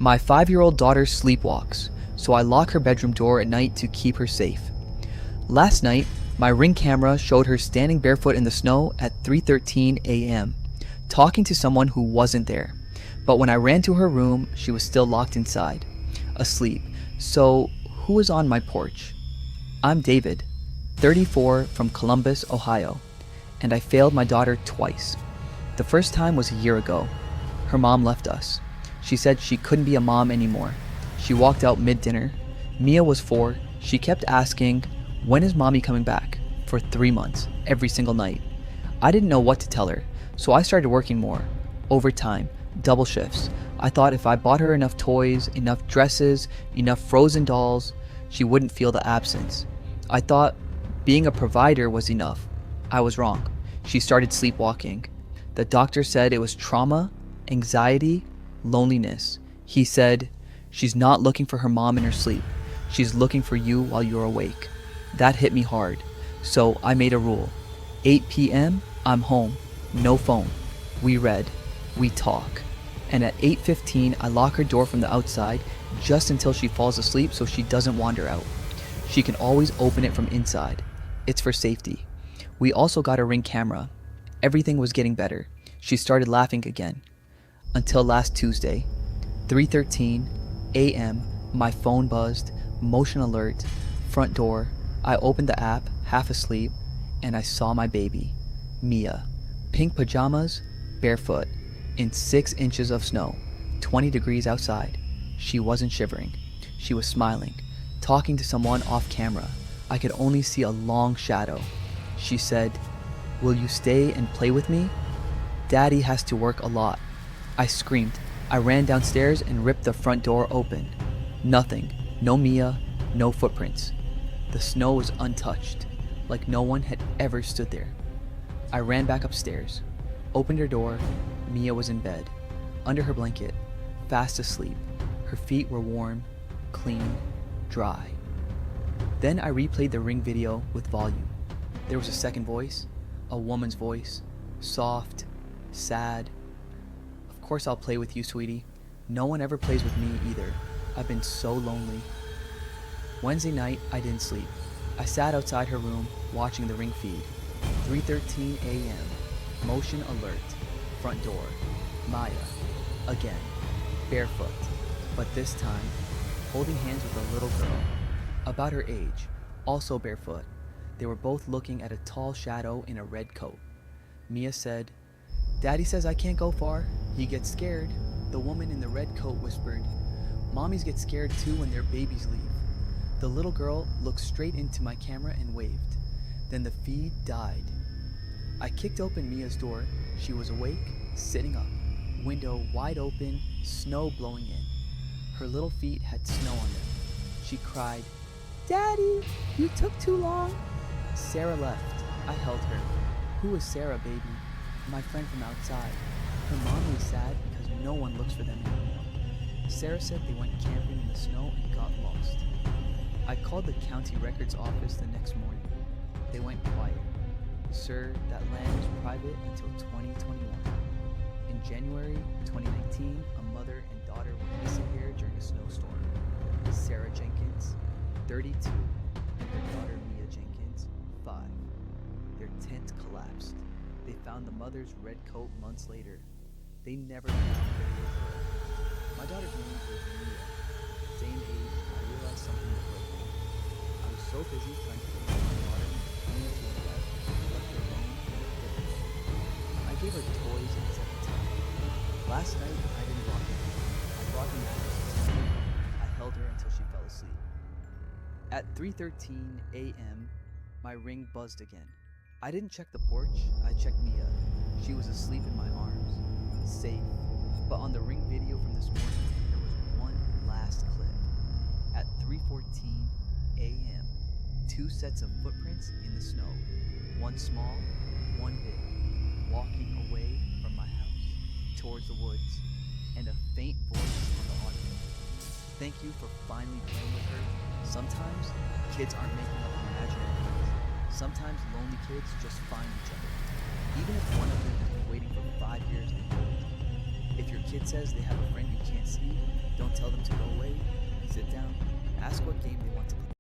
My 5-year-old daughter sleepwalks, so I lock her bedroom door at night to keep her safe. Last night, my Ring camera showed her standing barefoot in the snow at 3:13 a.m., talking to someone who wasn't there. But when I ran to her room, she was still locked inside, asleep. So, who was on my porch? I'm David, 34, from Columbus, Ohio, and I failed my daughter twice. The first time was a year ago. Her mom left us. She said she couldn't be a mom anymore. She walked out mid-dinner. Mia was 4. She kept asking, "When is mommy coming back?" for 3 months, every single night. I didn't know what to tell her, so I started working more. Overtime, double shifts. I thought if I bought her enough toys, enough dresses, enough frozen dolls, she wouldn't feel the absence. I thought being a provider was enough. I was wrong. She started sleepwalking. The doctor said it was trauma, anxiety, loneliness. He said, "She's not looking for her mom in her sleep. She's looking for you while you're awake." That hit me hard. So I made a rule. 8 p.m., I'm home. No phone. We read. We talk. And at 8:15, I lock her door from the outside just until she falls asleep so she doesn't wander out. She can always open it from inside. It's for safety. We also got a Ring camera. Everything was getting better. She started laughing again. Until last Tuesday, 3:13 a.m., my phone buzzed, motion alert, front door. I opened the app, half asleep, and I saw my baby, Mia. Pink pajamas, barefoot, in 6 inches of snow, 20 degrees outside. She wasn't shivering. She was smiling, talking to someone off camera. I could only see a long shadow. She said, "Will you stay and play with me? Daddy has to work a lot." I screamed. I ran downstairs and ripped the front door open. Nothing. No Mia, no footprints. The snow was untouched, like no one had ever stood there. I ran back upstairs, opened her door. Mia was in bed, under her blanket, fast asleep. Her feet were warm, clean, dry. Then I replayed the Ring video with volume. There was a second voice, a woman's voice, soft, sad. "Of course I'll play with you, sweetie. No one ever plays with me either. I've been so lonely." Wednesday night, I didn't sleep. I sat outside her room, watching the Ring feed. 3:13 a.m. Motion alert. Front door. Maya. Again. Barefoot. But this time, holding hands with a little girl. About her age. Also barefoot. They were both looking at a tall shadow in a red coat. Mia said, "Daddy says I can't go far. He gets scared." The woman in the red coat whispered, "Mommies get scared too when their babies leave." The little girl looked straight into my camera and waved. Then the feed died. I kicked open Mia's door. She was awake, sitting up, window wide open, snow blowing in. Her little feet had snow on them. She cried, "Daddy, you took too long." Sarah left. I held her. "Who is Sarah, baby?" "My friend from outside. Her mom was sad because no one looks for them anymore." Sarah said they went camping in the snow and got lost. I called the county records office the next morning. They went quiet. "Sir, that land is private until 2021. In January 2019, a mother and daughter went missing here during a snowstorm. Sarah Jenkins, 32, and her daughter Mia Jenkins, 5. Their tent collapsed. They found the mother's red coat months later. They never found their little girl. My daughter's name was Mia. Same age, I realized something was broken. I was so busy trying to clean my daughter and to her bed, left her alone and different. I gave her toys and set the time. Last night, I didn't rock her. I brought her mattress. I held her until she fell asleep. At 3:13 a.m., my Ring buzzed again. I didn't check the porch, I checked Mia. She was asleep in my arms, safe. But on the Ring video from this morning, there was one last clip. At 3:14 a.m., 2 sets of footprints in the snow. One small, one big, walking away from my house, towards the woods, and a faint voice on the audio. "Thank you for finally playing with her. Sometimes, kids aren't making up imaginary things. Sometimes lonely kids just find each other. Even if one of them has been waiting for 5 years to be told. If your kid says they have a friend you can't see, don't tell them to go away, sit down, ask what game they want to play.